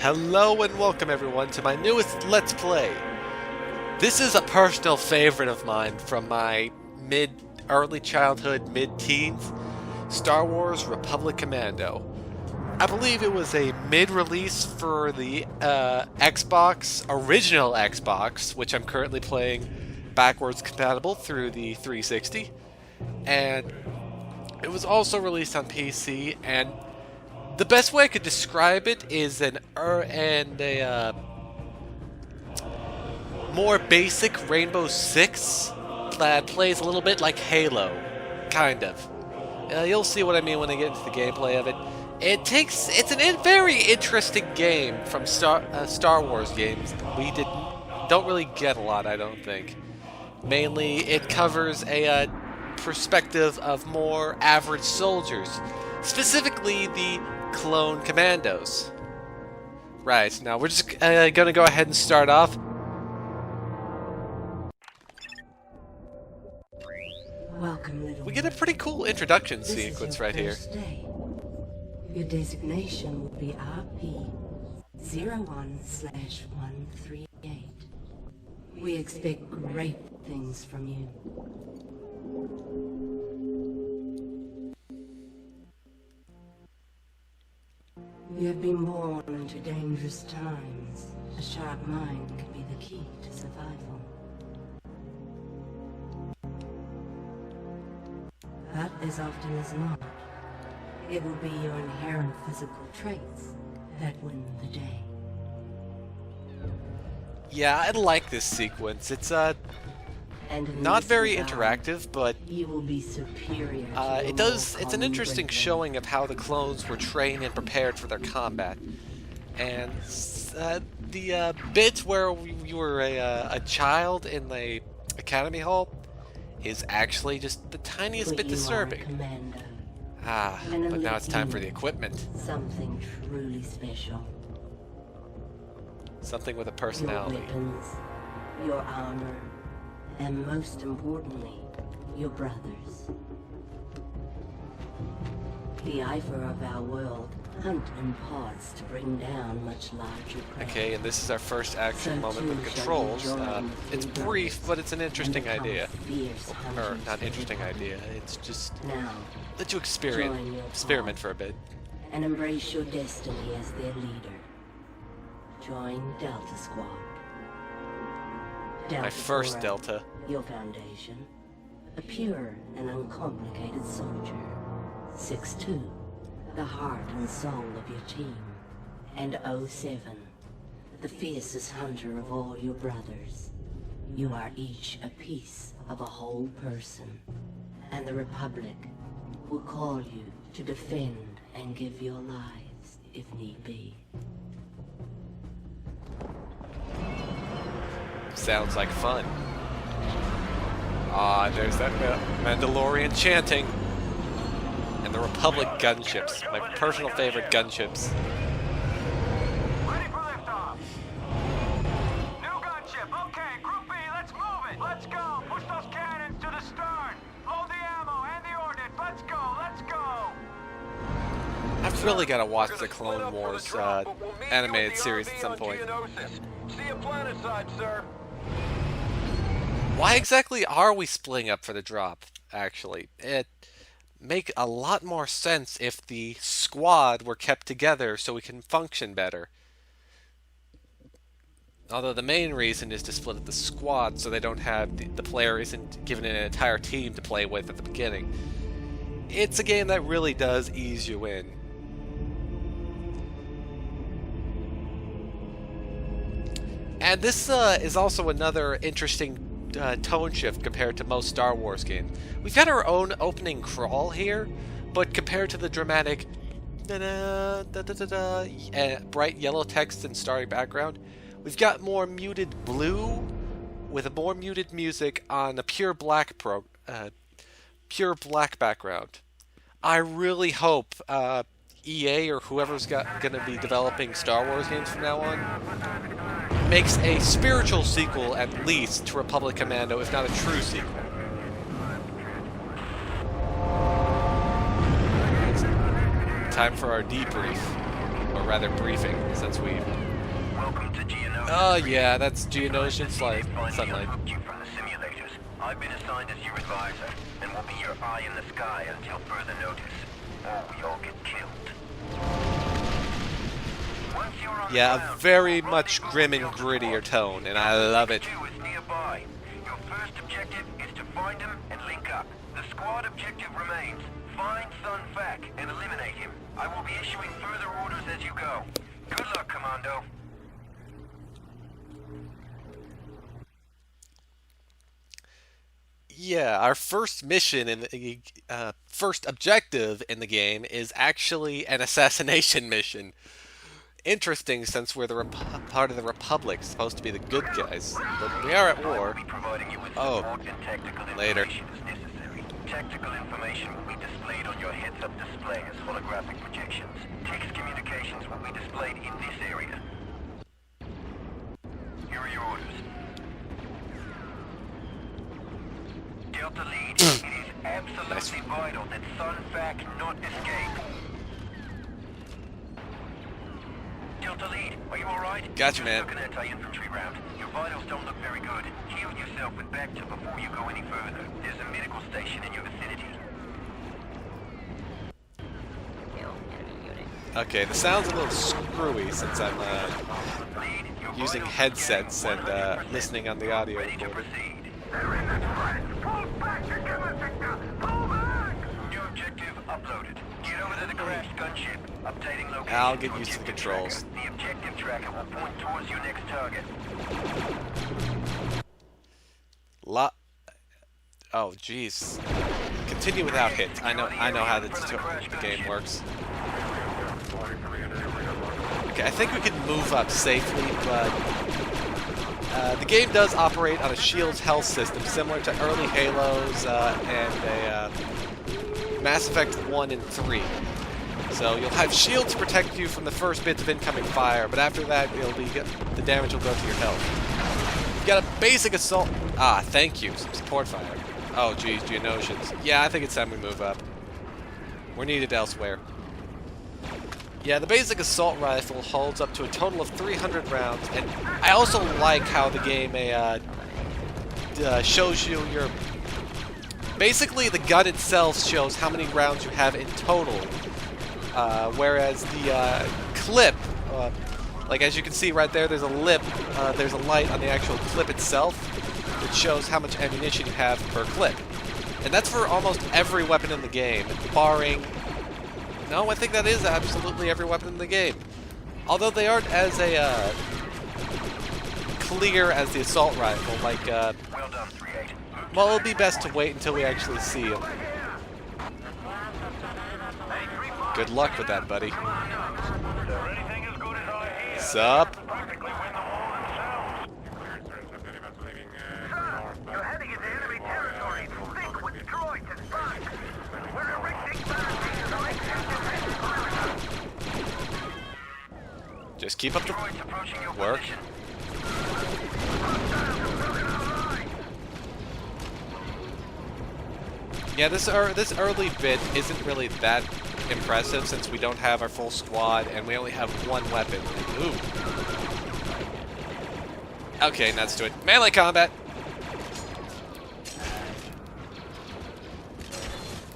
Hello and welcome everyone to my newest Let's Play. This is a personal favorite of mine from my early childhood, mid-teens, Star Wars Republic Commando. I believe it was a mid-release for the original Xbox, which I'm currently playing backwards compatible through the 360, and it was also released on PC, and the best way I could describe it is a more basic Rainbow Six that plays a little bit like Halo, kind of. You'll see what I mean when I get into the gameplay of it. It's a very interesting game from Star Wars games. We don't really get a lot, I don't think. Mainly, it covers a perspective of more average soldiers, specifically the clone commandos. Right, now we're just gonna go ahead and start off. Welcome, little We get a pretty cool introduction This sequence is your right here. first day. Your designation will be RP-01/138. We expect great things from you. You have been born into dangerous times. A sharp mind can be the key to survival. But as often as not, it will be your inherent physical traits that win the day. Yeah, I like this sequence. It's And in not this very regard, interactive, but you will be superior to it's an interesting showing of how the clones were trained and prepared for their combat. And the bit where you were a child in the academy hall is actually just the tiniest bit disturbing. Commando, But now it's time for the equipment. something truly special. Something with a Your personality. weapons, your armor, and most importantly, your brothers. The Iver of our world hunt in pods to bring down much larger prey. Okay, and this is our first action So moment with too shall controls. you join It's the brief, but it's an interesting and become idea. fierce Or hunters not interesting together. idea. It's just Now, let you Join your experiment pod. for a bit. and embrace your destiny as their leader. Join Delta Squad. Delta My first Four, Delta. Your foundation. A pure and uncomplicated soldier. 6-2. The heart and soul of your team. And 07. The fiercest hunter of all your brothers. You are each a piece of a whole person. And the Republic will call you to defend and give your lives if need be. Sounds like fun. There's that Mandalorian chanting. And the Republic gunships. My personal favorite gunships. Ready for liftoff. New gunship. Okay, Group B, let's move it. Let's go. Push those cannons to the stern. Load the ammo and the ordnance. Let's go. Let's go. I've really got to watch the Clone Wars animated series at some point. See you planetside, sir. Why exactly are we splitting up for the drop, actually? It make a lot more sense if the squad were kept together so we can function better. Although the main reason is to split up the squad so they don't have the player isn't given an entire team to play with at the beginning. It's a game that really does ease you in. And this is also another interesting tone shift compared to most Star Wars games. We've got our own opening crawl here, but compared to the dramatic bright yellow text and starry background, we've got more muted blue with a more muted music on a pure black background. I really hope EA or whoever's going to be developing Star Wars games from now on makes a spiritual sequel at least to Republic Commando, if not a true sequel. Time for our debrief. Or rather briefing, since we... Welcome to Geonosis. Oh yeah, that's Geonosian sunlight. You from the simulators. I've been assigned as your advisor, and will be your eye in the sky until further notice, or we all get killed. Once you're on Yeah, the a ground, very you'll much rendezvous grim with and Delta grittier Force. tone, and I love it. 2 is nearby. Your first objective is to find him and link up. The squad objective remains. Find Sun Fac and eliminate him. I will be issuing further orders as you go. Good luck, Commando. Yeah, our first mission in the first objective in the game is actually an assassination mission. Interesting, since we're the part of the Republic, supposed to be the good guys, but we are at I will war. be providing you with Oh, support and tactical later. information as necessary. Tactical information will be displayed on your heads-up display as holographic projections. Text communications will be displayed in this area. Here are your orders. Delta Lead, it is absolutely vital that Sun Fac not escape. Delta Lead, are you alright? Gotcha, man. Just took an anti-infantry round. Your vitals don't look very good. Heal yourself with Bacta before you go any further. There's a medical station in your vicinity. Okay, the sound's a little screwy since I'm Lead, your using vitals headsets are and scanning 100%. listening on the audio Ready to recorder. proceed. They're in the track. Pull back to give us Victor. Pull back! New objective uploaded. Get over to the crashed gunship. Updating location. I'll get to used to the objective controls. tracker. The objective tracker will point towards your next target. Oh, jeez. Continue without hits. I know how the game works. Okay, I think we can move up safely, but the game does operate on a shield's health system similar to early Halos and Mass Effect 1 and 3. So you'll have shields to protect you from the first bits of incoming fire, but after that, the damage will go to your health. You've got a basic assault... Ah, thank you. Some support fire. Oh, geez, Geonosians. Yeah, I think it's time we move up. We're needed elsewhere. Yeah, the basic assault rifle holds up to a total of 300 rounds, and I also like how the game shows you your... Basically, the gun itself shows how many rounds you have in total, whereas the clip, like as you can see right there, there's a light on the actual clip itself that shows how much ammunition you have per clip. And that's for almost every weapon in the game, barring... No, I think that is absolutely every weapon in the game. Although they aren't as clear as the assault rifle, like, Well done, 3-8. well, it'll be best to wait until we actually see it. Good luck with that, buddy. Anything as good as I hear. Sup? Practically win the war themselves. You're heading into enemy territory. Think with droids and bugs. We're erecting barricades on Just keep up the droids approaching your work. position. Yeah, this early bit isn't really that impressive since we don't have our full squad and we only have one weapon. Ooh. Okay, let's do it. Melee combat!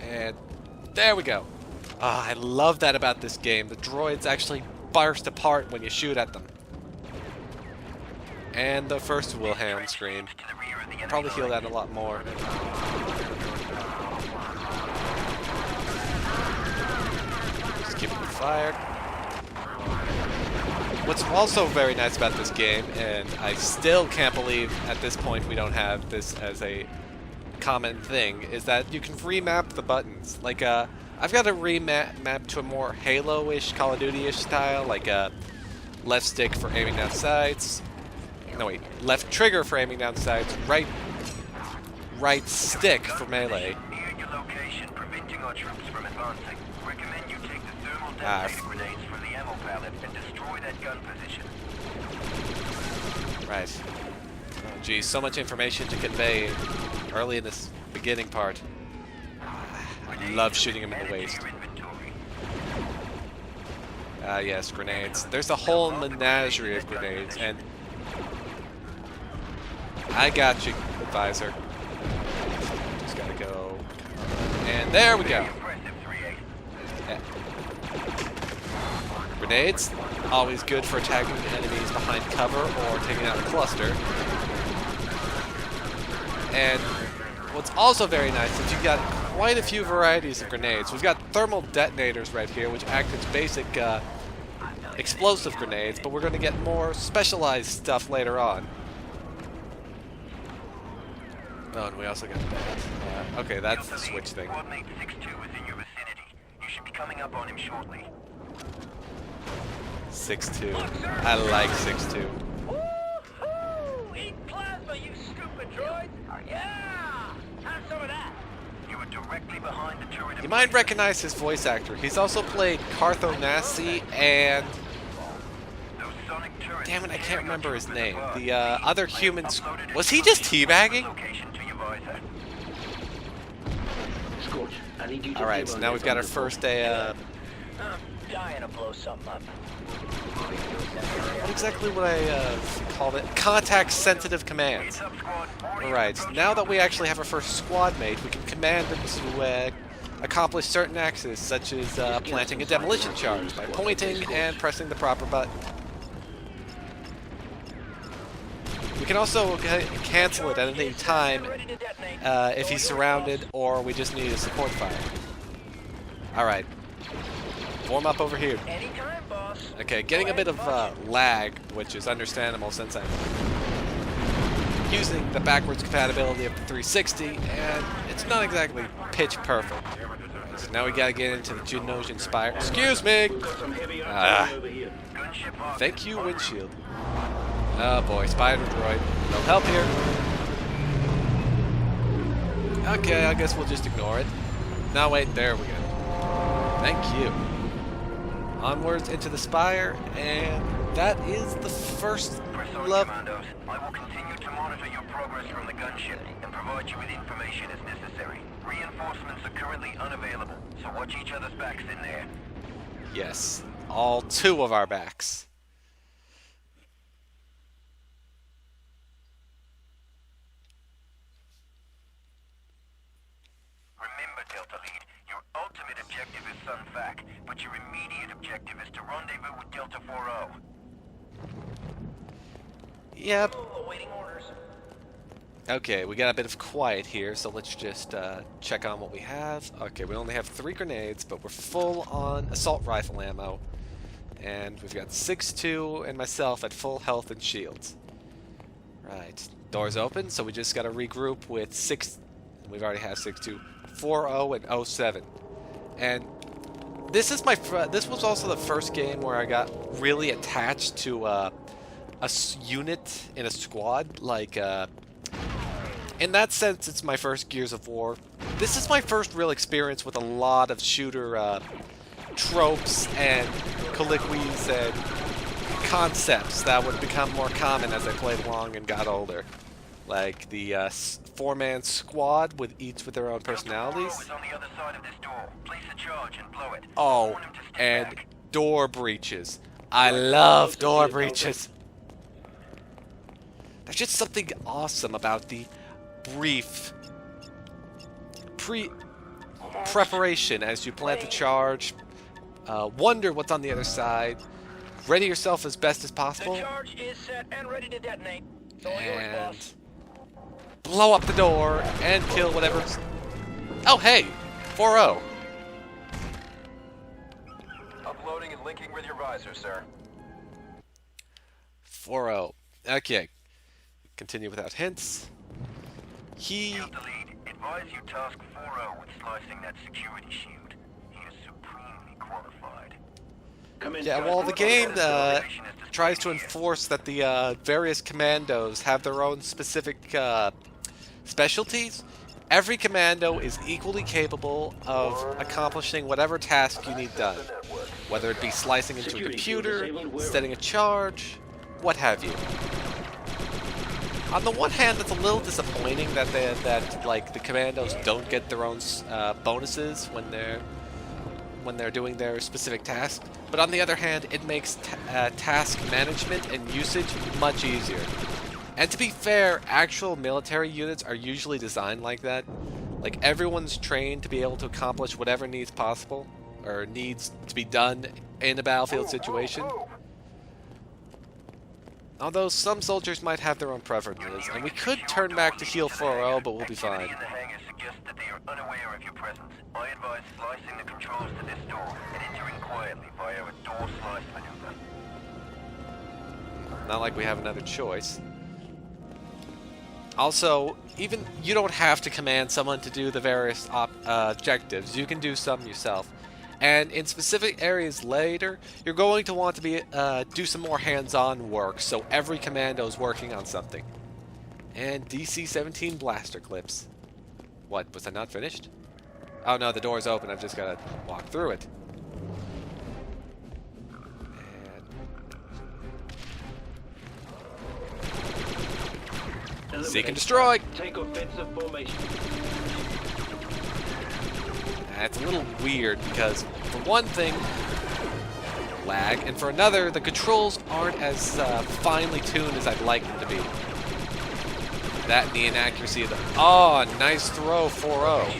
And there we go. Ah, I love that about this game. The droids actually burst apart when you shoot at them. And the first Wilhelm scream. To the rear of the enemy Probably heal line. that a lot more. Just keep it fired. What's also very nice about this game, and I still can't believe at this point we don't have this as a common thing, is that you can remap the buttons. Like, I've got a remap to a more Halo-ish, Call of Duty-ish style, like left stick for aiming down sights. No, wait, left trigger for aiming down sights, right stick for melee. Near your location, preventing our troops from advancing. Recommend you take the thermal Ah, detonator grenades from the ammo pallet and destroy that gun position. Right. Oh, geez, so much information to convey early in this beginning part. I love shooting him in the waist. Your inventory. Yes, grenades. There's a whole menagerie of grenades, and I got you, advisor. Just gotta go. And there we go. Yeah. Grenades, always good for attacking enemies behind cover or taking out a cluster. And what's also very nice is you've got quite a few varieties of grenades. We've got thermal detonators right here, which act as basic explosive grenades, but we're going to get more specialized stuff later on. Oh, and we also got that. Okay, that's the switch thing. Coordinate 6-2 is in your vicinity. You should be coming up on him shortly. 6-2. I like 6-2. Woohoo! Eat plasma, you stupid droid! Yeah! Have some of that! You were directly behind the turret. You might recognize his voice actor. He's also played Cartho Nassi and... Damn it, I can't remember his name. The other human... Was he just teabagging? Alright, so now we've got our first day, I'm dying to blow something up. What exactly would I call it? Contact-sensitive commands. Alright, so now that we actually have our first squad mate, we can command them to accomplish certain actions, such as planting a demolition charge by pointing and pressing the proper button. We can also cancel it at any time if he's surrounded or we just need a support fire. Alright. Form up over here. Okay, getting a bit of lag, which is understandable since I'm using the backwards compatibility of the 360, and it's not exactly pitch perfect. So now we gotta get into the Geonosian Spire. Excuse me! Thank you, windshield. Oh boy, spider droid. No help here. Okay, I guess we'll just ignore it. No, wait, there we go. Thank you. Onwards into the Spire, and that is the first level. Commandos, I will continue to monitor your progress from the gunship and provide you with information as necessary. Reinforcements are currently unavailable, so watch each other's backs in there. Yes, all two of our backs. Remember, Delta Lead, your ultimate objective is Sun Fac, but your immediate objective is to rendezvous with Delta 4-0. Yep. Awaiting orders. Okay, we got a bit of quiet here, so let's just check on what we have. Okay, we only have 3 grenades, but we're full on assault rifle ammo. And we've got 6-2 and myself at full health and shields. Right, doors open, so we just got to regroup with 6... We've already had 6-2, 4-0, and 07. And this is this was also the first game where I got really attached to a unit in a squad. Like, in that sense, it's my first Gears of War. This is my first real experience with a lot of shooter tropes and colloquies and concepts that would become more common as I played along and got older. Like the 4-man squad with each with their own personalities. Oh, and door breaches. I love door breaches. There's just something awesome about the brief preparation as you plant the charge. Wonder what's on the other side. Ready yourself as best as possible. The charge is set and ready to detonate. And blow up the door and kill whatever's... Oh, hey! 4-0. Uploading and linking with your visor, sir. 4-0. Okay. Continue without hints. Delta Lead, advise you task 4-0 with slicing that security shield. He is supremely qualified. Yeah, well, the game tries to enforce that the various commandos have their own specific specialties. Every commando is equally capable of accomplishing whatever task you need done, whether it be slicing into a computer, setting a charge, what have you. On the one hand, it's a little disappointing that like the commandos don't get their own bonuses when they're when they're doing their specific task, but on the other hand, it makes task management and usage much easier. And to be fair, actual military units are usually designed like that. Like, everyone's trained to be able to accomplish whatever needs possible, or needs to be done in a battlefield situation. Although some soldiers might have their own preferences, and we could turn back to heal 4-0, but we'll be fine. Activity in the hangar suggests that they are unaware of your presence. I advise slicing the controls to this door and entering quietly via a door slice maneuver. Not like we have another choice. Also, even you don't have to command someone to do the various objectives. You can do some yourself. And in specific areas later, you're going to want to do some more hands-on work, so every commando is working on something. And DC-17 blaster clips. What, was I not finished? Oh no, the door's open, I've just got to walk through it. And seek and destroy! Take offensive formation. It's a little weird because, for one thing, lag, and for another, the controls aren't as finely tuned as I'd like them to be. That and the inaccuracy of the... Oh, nice throw, 4-0.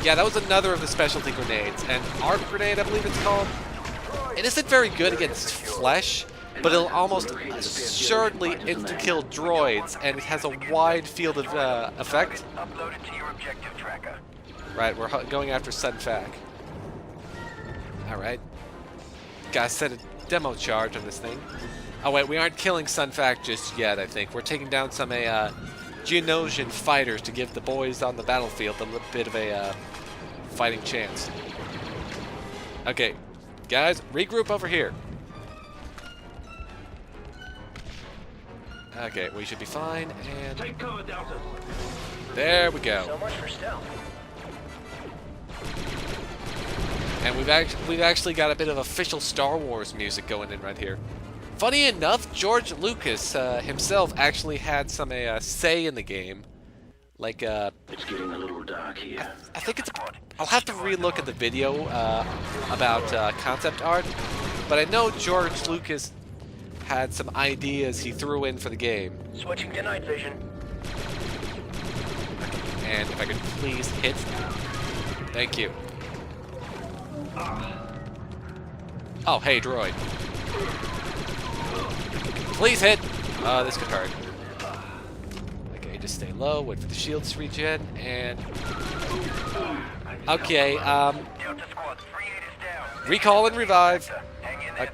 Yeah, that was another of the specialty grenades, and arc grenade, I believe it's called. It isn't very good against flesh, but it'll almost assuredly insta-kill droids, and it has a wide field of effect. Uploaded to your objective tracker. Right, we're going after Sunfac. Alright. Gotta set a demo charge on this thing. Oh wait, we aren't killing Sunfac just yet, I think. We're taking down some Geonosian fighters to give the boys on the battlefield a little bit of a fighting chance. Okay, guys, regroup over here. Okay, we should be fine, and... Take cover, Delta. There we go. So much for stealth. And we've actually got a bit of official Star Wars music going in right here. Funny enough, George Lucas himself actually had some say in the game. Like It's getting a little dark here. I think it's. I'll have to relook at the video about concept art, but I know George Lucas had some ideas he threw in for the game. Switching to night vision. And if I could please hit. Thank you. Oh, hey, droid. Please hit! This could hurt. Okay, just stay low, wait for the shields to regen, and... Okay, Delta squad, 3-8 is down. recall and revive. Hang in there, 3-8.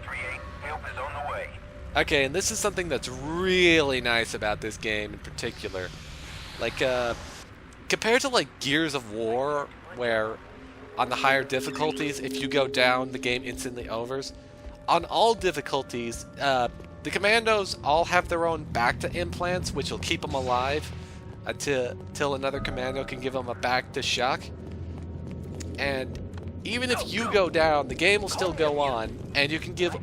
Help is on the way. Okay, and this is something that's really nice about this game in particular. Like, compared to, like, Gears of War, where on the higher difficulties, if you go down, the game instantly overs. On all difficulties, the commandos all have their own Bacta implants, which will keep them alive until another commando can give them a Bacta shock. And even if you go down, the game will still go on, and you can give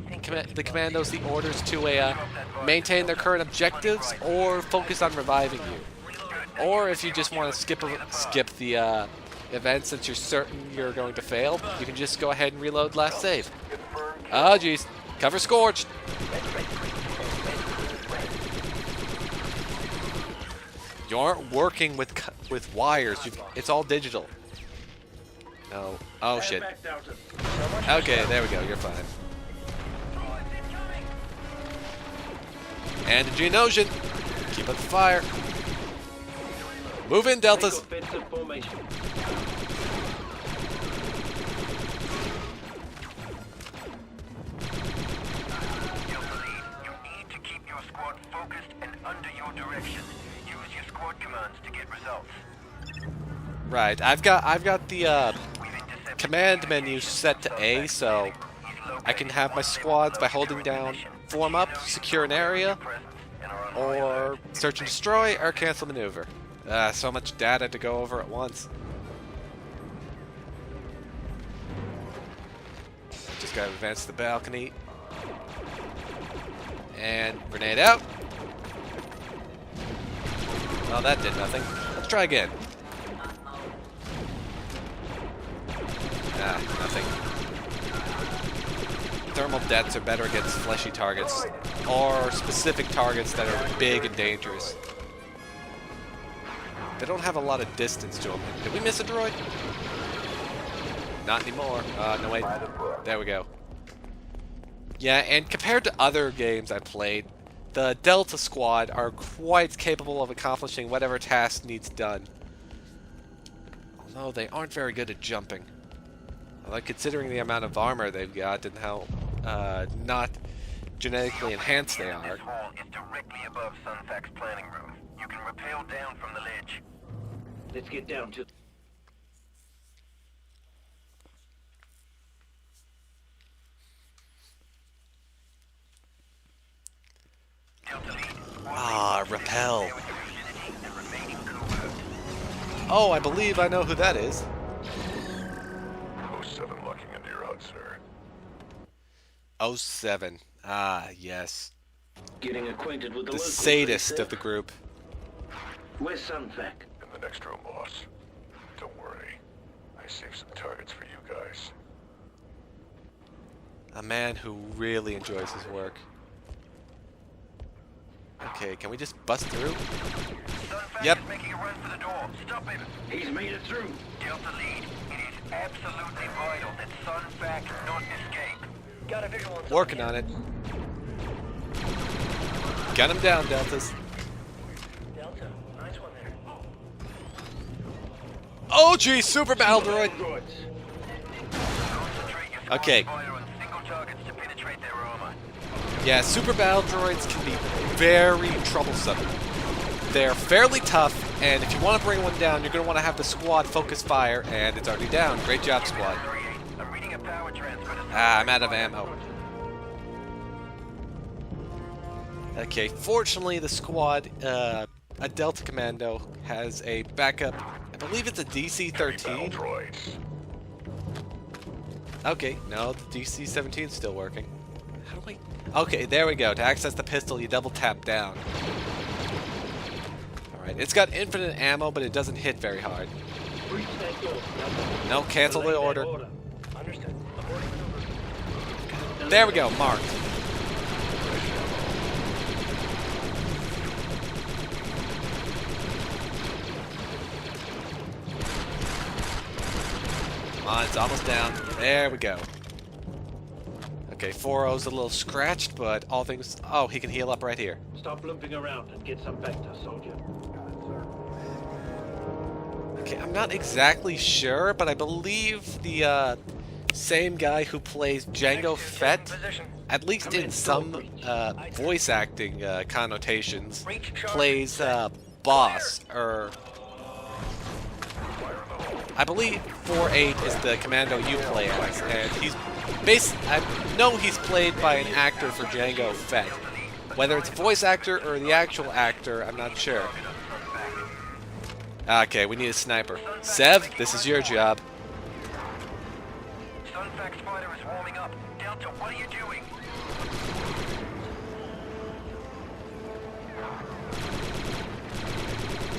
the commandos the orders to maintain their current objectives or focus on reviving you. Or if you just want to skip the event since you're certain you're going to fail, you can just go ahead and reload last save. Oh jeez, cover scorched. You aren't working with wires. It's all digital. No. Oh shit. Okay, there we go. You're fine. And a Geonosian. Keep up the fire. Move in, Deltas. Offensive formation. You need to keep your squad focused and under your direction. Use your squad commands to get results. Right. I've got the command menu set to A, so I can have my squads by holding down form up, secure an area, or search and destroy, or cancel maneuver. So much data to go over at once. Just gotta advance to the balcony. And grenade out. Well, that did nothing. Let's try again. Nothing. Thermal deaths are better against fleshy targets, or specific targets that are big and dangerous. They don't have a lot of distance to them. Did we miss a droid? Not anymore. No, wait. There we go. Yeah, and compared to other games I played, the Delta Squad are quite capable of accomplishing whatever task needs done. Although they aren't very good at jumping. Although considering the amount of armor they've got and how not genetically enhanced they are. This hall is directly above Sunfac's planning room. You can rappel down from the ledge. Let's get down to... Rappel. Oh, I believe I know who that is. 07 locking into your HUD, sir. 07. Ah, yes. Getting acquainted with the The locals, sadist they of the said. group. Where's Sunfac? In the next room, boss. Don't worry. I saved some targets for you guys. A man who really enjoys his work. Okay, can we just bust through? Sunfac Yep. is making a run for the door. Stop him. He's made it through. Delta lead. It is absolutely vital that Sunfac not escape. Got a visual on Working on it. Gun him down, Deltas. Delta. Nice one there. Oh, gee, super battle droid. Droids. Concentrate your squad Okay. fire on single targets to penetrate their armor. Yeah, super battle droids can be very troublesome. They're fairly tough, and if you want to bring one down, you're going to want to have the squad focus fire, and it's already down. Great job, squad. 38. I'm reading a power transmitter. I'm out of ammo. Okay, fortunately, the squad, a Delta Commando, has a backup. I believe it's a DC-13. droids. Okay, no, the DC-17 is still working. How do I... Okay, there we go. To access the pistol, you double tap down. Alright, it's got infinite ammo, but it doesn't hit very hard. Breach that door. No, cancel the Delay that order. Understood. Aborting maneuver. There we go, marked. Come on, it's almost down. There we go. Okay, 4-0's a little scratched, but all things... Oh, he can heal up right here. Stop looping around and get some vector, soldier. Okay, I'm not exactly sure, but I believe the same guy who plays Jango Fett, at least in some voice acting connotations, plays Boss, or... I believe 4-8 is the Commando you play as, and he's I know he's played by an actor for Jango Fett. Whether it's a voice actor or the actual actor, I'm not sure. Okay, we need a sniper. Sev, this is your job. Sunfac's fighter is warming up. Delta, what are you doing?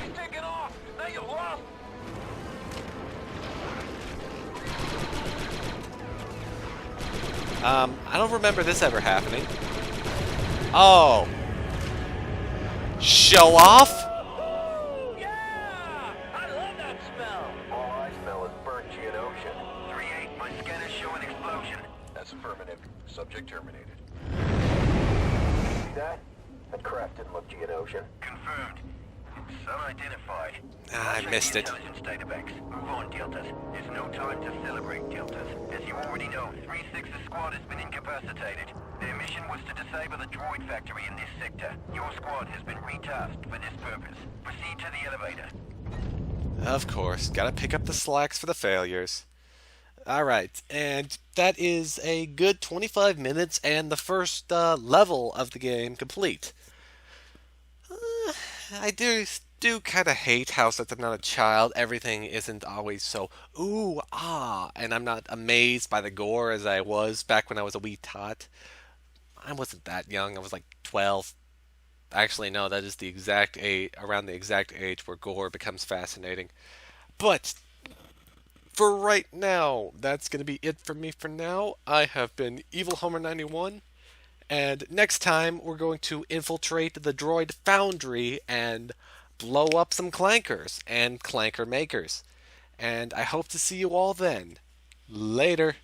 He's taking off. Now you're lost. I don't remember this ever happening. Oh. Show off? Yeah! I love that smell. All I smell is burnt Geonosian. 3-8, my scanners show an explosion. That's affirmative. Subject terminated. See that? That craft didn't look Geonosian. Confirmed. It's unidentified. Ah, I missed it. Intelligence databanks. Move on, Deltas. There's no time to celebrate, Deltas. As you already know, 3-6's squad has been incapacitated. Their mission was to disable the droid factory in this sector. Your squad has been retasked for this purpose. Proceed to the elevator. Of course, gotta pick up the slacks for the failures. Alright, and that is a good 25 minutes and the first level of the game complete. I do kind of hate how, since I'm not a child, everything isn't always so ooh, ah, and I'm not amazed by the gore as I was back when I was a wee tot. I wasn't that young, I was like 12. Actually, no, that is the exact age, around the exact age where gore becomes fascinating. But for right now, that's going to be it for me for now. I have been Evil Homer 91, and next time we're going to infiltrate the droid foundry and blow up some clankers and clanker makers. And I hope to see you all then. Later.